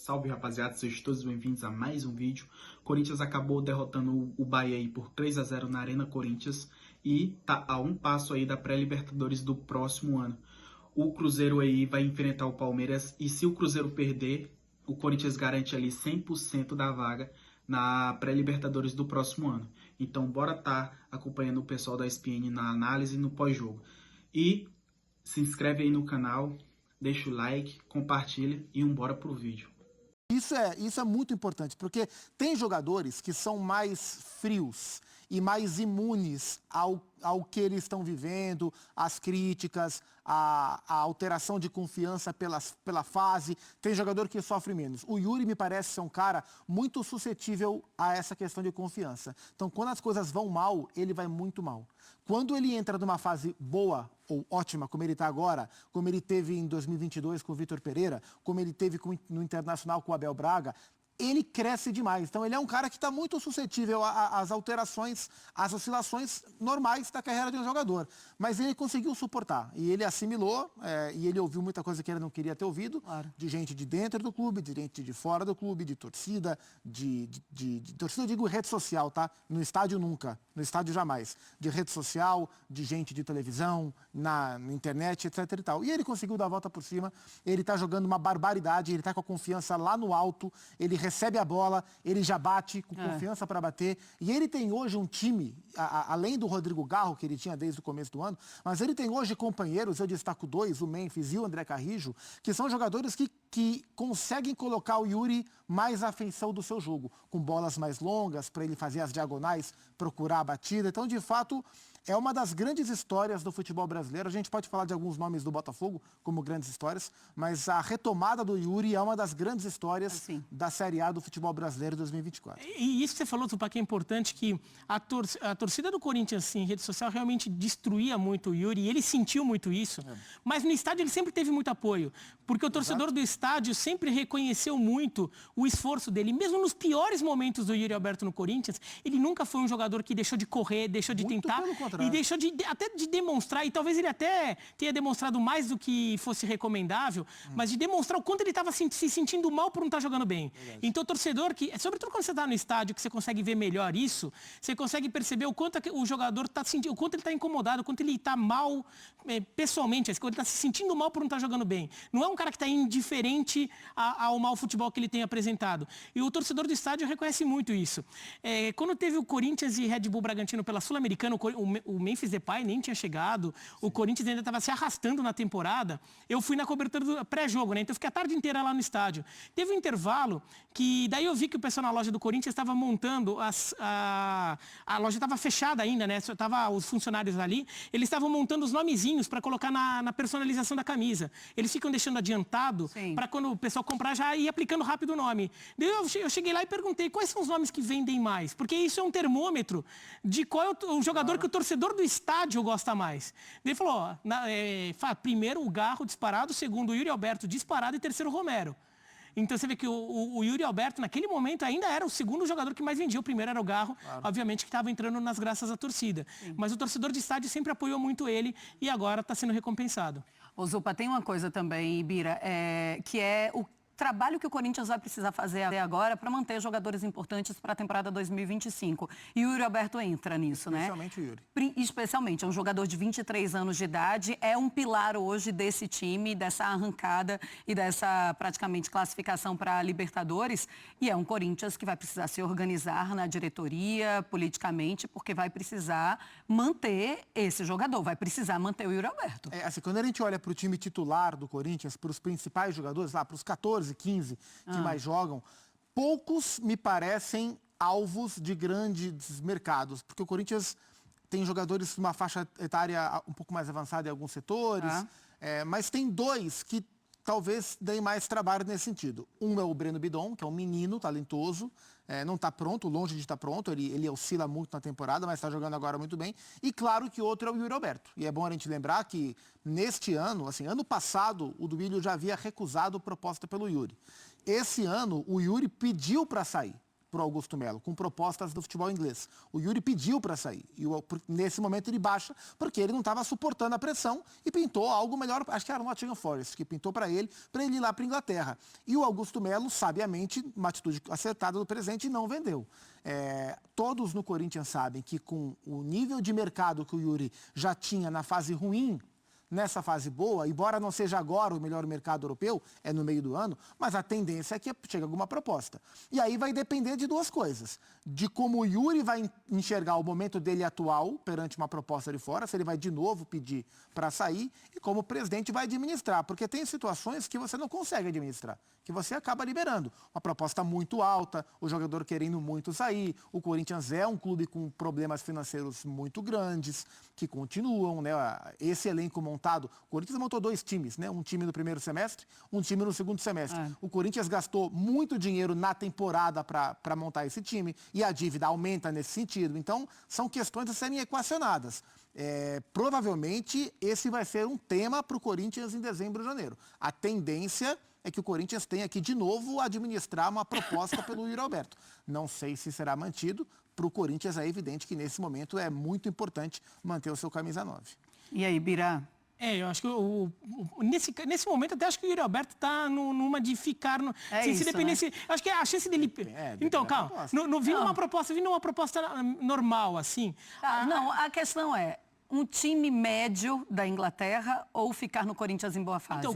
Salve, rapaziada, sejam todos bem-vindos a mais um vídeo. Corinthians acabou derrotando o Bahia aí por 3-0 na Arena Corinthians e tá a um passo aí da pré-Libertadores do próximo ano. O Cruzeiro aí vai enfrentar o Palmeiras e se o Cruzeiro perder, o Corinthians garante ali 100% da vaga na pré-Libertadores do próximo ano. Então bora tá acompanhando o pessoal da ESPN na análise e no pós-jogo. E se inscreve aí no canal, deixa o like, compartilha e bora pro vídeo. Isso é muito importante, porque tem jogadores que são mais frios e mais imunes ao que eles estão vivendo, às críticas, à alteração de confiança pela fase. Tem jogador que sofre menos. O Yuri me parece ser um cara muito suscetível a essa questão de confiança. Então, quando as coisas vão mal, ele vai muito mal. Quando ele entra numa fase boa ou ótima, como ele está agora, como ele teve em 2022 com o Vitor Pereira, como ele teve no Internacional com o Abel Braga, ele cresce demais. Então, ele é um cara que está muito suscetível às alterações, às oscilações normais da carreira de um jogador. Mas ele conseguiu suportar. E ele assimilou, e ele ouviu muita coisa que ele não queria ter ouvido, claro, de gente de dentro do clube, de gente de fora do clube, de torcida, de torcida, eu digo rede social, tá? No estádio nunca, no estádio jamais. De rede social, de gente de televisão, na internet, etc e tal. E ele conseguiu dar a volta por cima. Ele está jogando uma barbaridade, ele está com a confiança lá no alto, ele recebe a bola, ele já bate com confiança para bater. E ele tem hoje um time, além do Rodrigo Garro, que ele tinha desde o começo do ano, mas ele tem hoje companheiros, eu destaco dois, o Memphis e o André Carrijo, que são jogadores que conseguem colocar o Yuri mais à feição do seu jogo, com bolas mais longas, para ele fazer as diagonais, procurar a batida. Então, de fato, é uma das grandes histórias do futebol brasileiro. A gente pode falar de alguns nomes do Botafogo como grandes histórias, mas a retomada do Yuri é uma das grandes histórias da Série A do futebol brasileiro 2024. E isso que você falou, Tupá, que é importante, que a torcida do Corinthians em rede social realmente destruía muito o Yuri, e ele sentiu muito isso, mas no estádio ele sempre teve muito apoio, porque o torcedor do estádio sempre reconheceu muito o esforço dele. Mesmo nos piores momentos do Yuri Alberto no Corinthians, ele nunca foi um jogador que deixou de correr, deixou de tentar e deixou até de demonstrar, e talvez ele até tenha demonstrado mais do que fosse recomendável, mas de demonstrar o quanto ele estava se sentindo mal por não estar jogando bem. Então o torcedor, sobretudo quando você está no estádio, que você consegue ver melhor isso, você consegue perceber o quanto o jogador está sentindo, o quanto ele está incomodado, o quanto ele está mal pessoalmente, quando ele está se sentindo mal por não estar jogando bem. Não é um cara que está indiferente ao mau futebol que ele tem apresentado. E o torcedor do estádio reconhece muito isso. Quando teve o Corinthians e Red Bull Bragantino pela Sul-Americana, o Memphis Depay nem tinha chegado, o Corinthians ainda estava se arrastando na temporada, eu fui na cobertura do pré-jogo, né? Então eu fiquei a tarde inteira lá no estádio. Teve um intervalo que daí eu vi que o pessoal na loja do Corinthians estava montando, a loja estava fechada ainda, né? Só tava os funcionários ali, eles estavam montando os nomezinhos para colocar na personalização da camisa. Eles ficam deixando adiantado para quando o pessoal comprar já ir aplicando rápido o nome. Daí eu cheguei lá e perguntei quais são os nomes que vendem mais, porque isso é um termômetro de qual é o jogador que o torcedor do estádio gosta mais. Ele falou, primeiro o Garro disparado, segundo o Yuri Alberto disparado e terceiro o Romero. Então você vê que o Yuri Alberto, naquele momento, ainda era o segundo jogador que mais vendia. O primeiro era o Garro, obviamente, que estava entrando nas graças da torcida. Mas o torcedor de estádio sempre apoiou muito ele e agora está sendo recompensado. Ô Zupa, tem uma coisa também, Ibira, que é o trabalho que o Corinthians vai precisar fazer agora para manter jogadores importantes para a temporada 2025. E o Yuri Alberto entra nisso, né? Especialmente o Yuri. Especialmente, é um jogador de 23 anos de idade, é um pilar hoje desse time, dessa arrancada e dessa praticamente classificação para a Libertadores. E é um Corinthians que vai precisar se organizar na diretoria, politicamente, porque vai precisar manter esse jogador, vai precisar manter o Yuri Alberto. Assim, quando a gente olha para o time titular do Corinthians, para os principais jogadores, lá para os 14, 15 que mais jogam, poucos me parecem alvos de grandes mercados, porque o Corinthians tem jogadores de uma faixa etária um pouco mais avançada em alguns setores, mas tem dois que talvez deem mais trabalho nesse sentido. Um é o Breno Bidon, que é um menino talentoso, não está pronto, longe de estar pronto, ele oscila muito na temporada, mas está jogando agora muito bem. E claro que outro é o Yuri Alberto. E é bom a gente lembrar que neste ano, assim, ano passado, o Duílio já havia recusado proposta pelo Yuri. Esse ano, o Yuri pediu para sair. para o Augusto Melo, com propostas do futebol inglês. O Yuri pediu para sair. E nesse momento ele baixa porque ele não estava suportando a pressão e pintou algo melhor. Acho que era o Nottingham Forest, que pintou para ele ir lá para a Inglaterra. E o Augusto Melo, sabiamente, uma atitude acertada do presidente, não vendeu. Todos no Corinthians sabem que com o nível de mercado que o Yuri já tinha na fase ruim, nessa fase boa, embora não seja agora o melhor mercado europeu, é no meio do ano, mas a tendência é que chegue alguma proposta. E aí vai depender de duas coisas. De como o Yuri vai enxergar o momento dele atual perante uma proposta de fora, se ele vai de novo pedir para sair, e como o presidente vai administrar. Porque tem situações que você não consegue administrar, que você acaba liberando. Uma proposta muito alta, o jogador querendo muito sair, o Corinthians é um clube com problemas financeiros muito grandes, que continuam, né? Esse elenco montado, o Corinthians montou 2 times, né? Um time no primeiro semestre, um time no segundo semestre. O Corinthians gastou muito dinheiro na temporada para montar esse time e a dívida aumenta nesse sentido. Então, são questões a serem equacionadas. Provavelmente, esse vai ser um tema para o Corinthians em dezembro e janeiro. A tendência é que o Corinthians tenha que, de novo, administrar uma proposta pelo Yuri Alberto. Não sei se será mantido. Para o Corinthians é evidente que, nesse momento, é muito importante manter o seu camisa 9. E aí, Birá? Eu acho que nesse momento até acho que o Yuri Alberto está numa de ficar... se dependesse, né? Acho que a chance dele... Então, calma, vindo uma proposta normal, assim... Não, a questão é... Um time médio da Inglaterra ou ficar no Corinthians em boa fase? Então,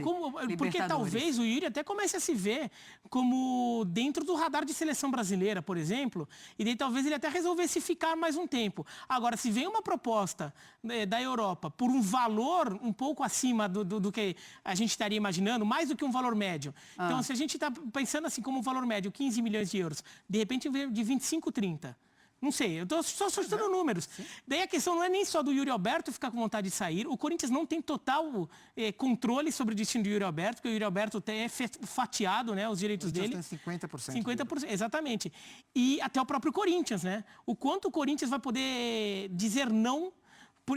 porque talvez o Yuri até comece a se ver como dentro do radar de seleção brasileira, por exemplo, e daí talvez ele até resolvesse ficar mais um tempo. Agora, se vem uma proposta da Europa por um valor um pouco acima do que a gente estaria imaginando, mais do que um valor médio. Então, se a gente está pensando assim como um valor médio, 15 milhões de euros, de repente vem de 25, 30. Não sei, eu estou só chutando números. Sim. Daí a questão não é nem só do Yuri Alberto ficar com vontade de sair. O Corinthians não tem total controle sobre o destino do Yuri Alberto, porque o Yuri Alberto é fatiado, né, os direitos dele. Tem 50%. 50%, exatamente. E até o próprio Corinthians, né? O quanto o Corinthians vai poder dizer não.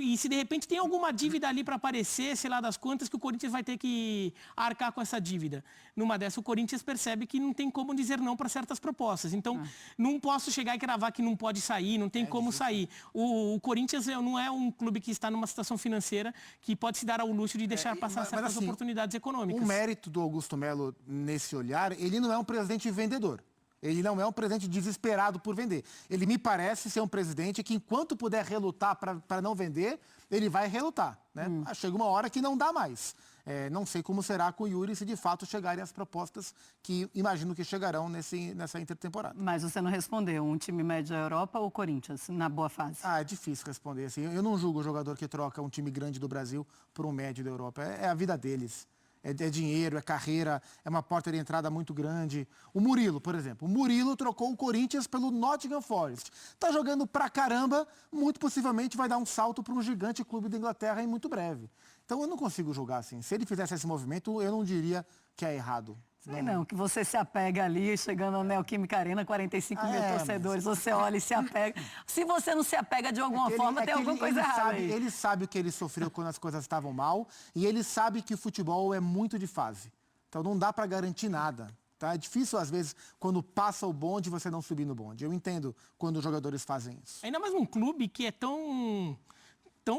E se de repente tem alguma dívida ali para aparecer, sei lá das quantas, que o Corinthians vai ter que arcar com essa dívida. Numa dessa, o Corinthians percebe que não tem como dizer não para certas propostas. Então, não posso chegar e cravar que não pode sair, não tem como sair. O Corinthians não é um clube que está numa situação financeira que pode se dar ao luxo de deixar passar certas oportunidades econômicas. O mérito do Augusto Melo nesse olhar, ele não é um presidente vendedor. Ele não é um presidente desesperado por vender. Ele me parece ser um presidente que, enquanto puder relutar para não vender, ele vai relutar. Né? Chega uma hora que não dá mais. Não sei como será com o Yuri se de fato chegarem as propostas que imagino que chegarão nessa intertemporada. Mas você não respondeu. Um time médio da Europa ou Corinthians, na boa fase? É difícil responder. Assim. Eu não julgo o jogador que troca um time grande do Brasil por um médio da Europa. É a vida deles. É dinheiro, é carreira, é uma porta de entrada muito grande. O Murilo, por exemplo. O Murilo trocou o Corinthians pelo Nottingham Forest. Está jogando pra caramba, muito possivelmente vai dar um salto para um gigante clube da Inglaterra em muito breve. Então eu não consigo julgar assim. Se ele fizesse esse movimento, eu não diria que é errado. Não, que você se apega ali, chegando ao Neoquímica Arena, 45 mil torcedores, você olha e se apega. Se você não se apega de alguma forma, tem alguma coisa errada aí. Ele sabe o que ele sofreu quando as coisas estavam mal e ele sabe que o futebol é muito de fase. Então não dá para garantir nada. Tá? É difícil, às vezes, quando passa o bonde, você não subir no bonde. Eu entendo quando os jogadores fazem isso. Ainda mais num clube que é tão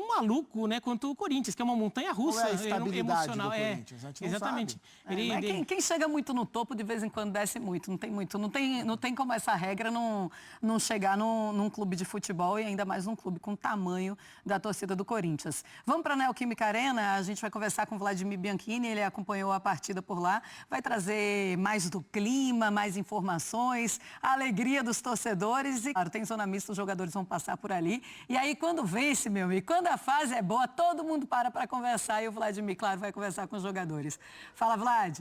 maluco, né, quanto o Corinthians, que é uma montanha-russa emocional. Do Corinthians? A gente não exatamente. Sabe. Quem chega muito no topo, de vez em quando desce muito. Não tem como essa regra não chegar num clube de futebol e ainda mais num clube com o tamanho da torcida do Corinthians. Vamos para a Neoquímica Arena, a gente vai conversar com o Vladimir Bianchini, ele acompanhou a partida por lá, vai trazer mais do clima, mais informações, a alegria dos torcedores e, claro, tem zona mista, os jogadores vão passar por ali. E aí, quando vence, meu amigo, quando a fase é boa, todo mundo para conversar e o Vladimir, claro, vai conversar com os jogadores. Fala, Vlad.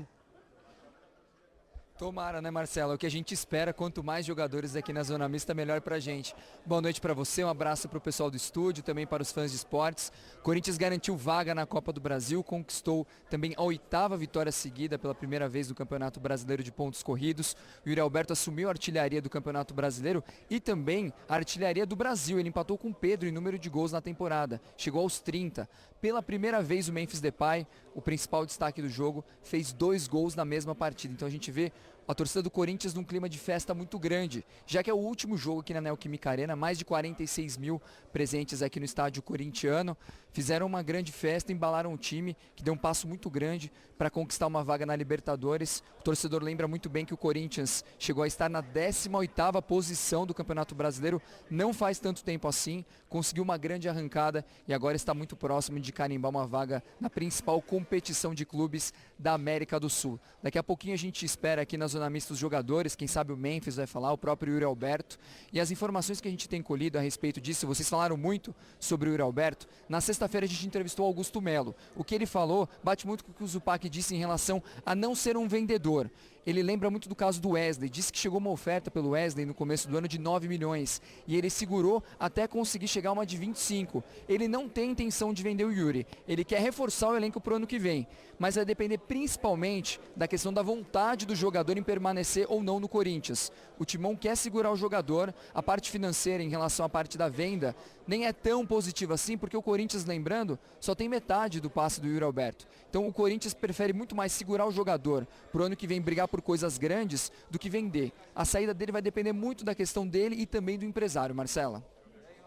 Tomara, né, Marcelo? O que a gente espera, quanto mais jogadores aqui na Zona Mista, melhor pra gente. Boa noite pra você, um abraço pro pessoal do estúdio, também para os fãs de esportes. Corinthians garantiu vaga na Copa do Brasil, conquistou também a 8ª vitória seguida pela primeira vez no Campeonato Brasileiro de Pontos Corridos. O Yuri Alberto assumiu a artilharia do Campeonato Brasileiro e também a artilharia do Brasil. Ele empatou com o Pedro em número de gols na temporada, chegou aos 30. Pela primeira vez o Memphis Depay, o principal destaque do jogo, fez 2 gols na mesma partida. Então a gente vê a torcida do Corinthians num clima de festa muito grande, já que é o último jogo aqui na Neoquímica Arena, mais de 46 mil presentes aqui no estádio corintiano, fizeram uma grande festa, embalaram o time, que deu um passo muito grande para conquistar uma vaga na Libertadores. O torcedor lembra muito bem que o Corinthians chegou a estar na 18ª posição do Campeonato Brasileiro, não faz tanto tempo assim, conseguiu uma grande arrancada e agora está muito próximo de carimbar uma vaga na principal competição de clubes da América do Sul. Daqui a pouquinho a gente espera aqui na Zona Mista os jogadores, quem sabe o Memphis vai falar, o próprio Yuri Alberto, e as informações que a gente tem colhido a respeito disso, vocês falaram muito sobre o Yuri Alberto. Na sexta-feira a gente entrevistou o Augusto Melo. O que ele falou bate muito com o que o Zupac disse em relação a não ser um vendedor. Ele lembra muito do caso do Wesley, disse que chegou uma oferta pelo Wesley no começo do ano de 9 milhões e ele segurou até conseguir chegar a uma de 25. Ele não tem intenção de vender o Yuri, ele quer reforçar o elenco para o ano que vem, mas vai depender principalmente da questão da vontade do jogador em permanecer ou não no Corinthians. O Timão quer segurar o jogador, a parte financeira em relação à parte da venda nem é tão positiva assim, porque o Corinthians, lembrando, só tem metade do passe do Yuri Alberto. Então o Corinthians prefere muito mais segurar o jogador para o ano que vem brigar por coisas grandes do que vender. A saída dele vai depender muito da questão dele e também do empresário, Marcela.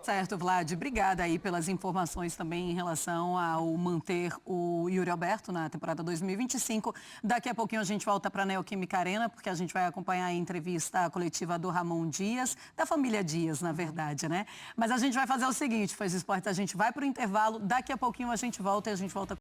Certo, Vlad. Obrigada aí pelas informações também em relação ao manter o Yuri Alberto na temporada 2025. Daqui a pouquinho a gente volta para a Neoquímica Arena, porque a gente vai acompanhar a entrevista coletiva do Ramon Dias, da família Dias, na verdade, né? Mas a gente vai fazer o seguinte, Fãs de Esportes, a gente vai para o intervalo, daqui a pouquinho a gente volta e a gente volta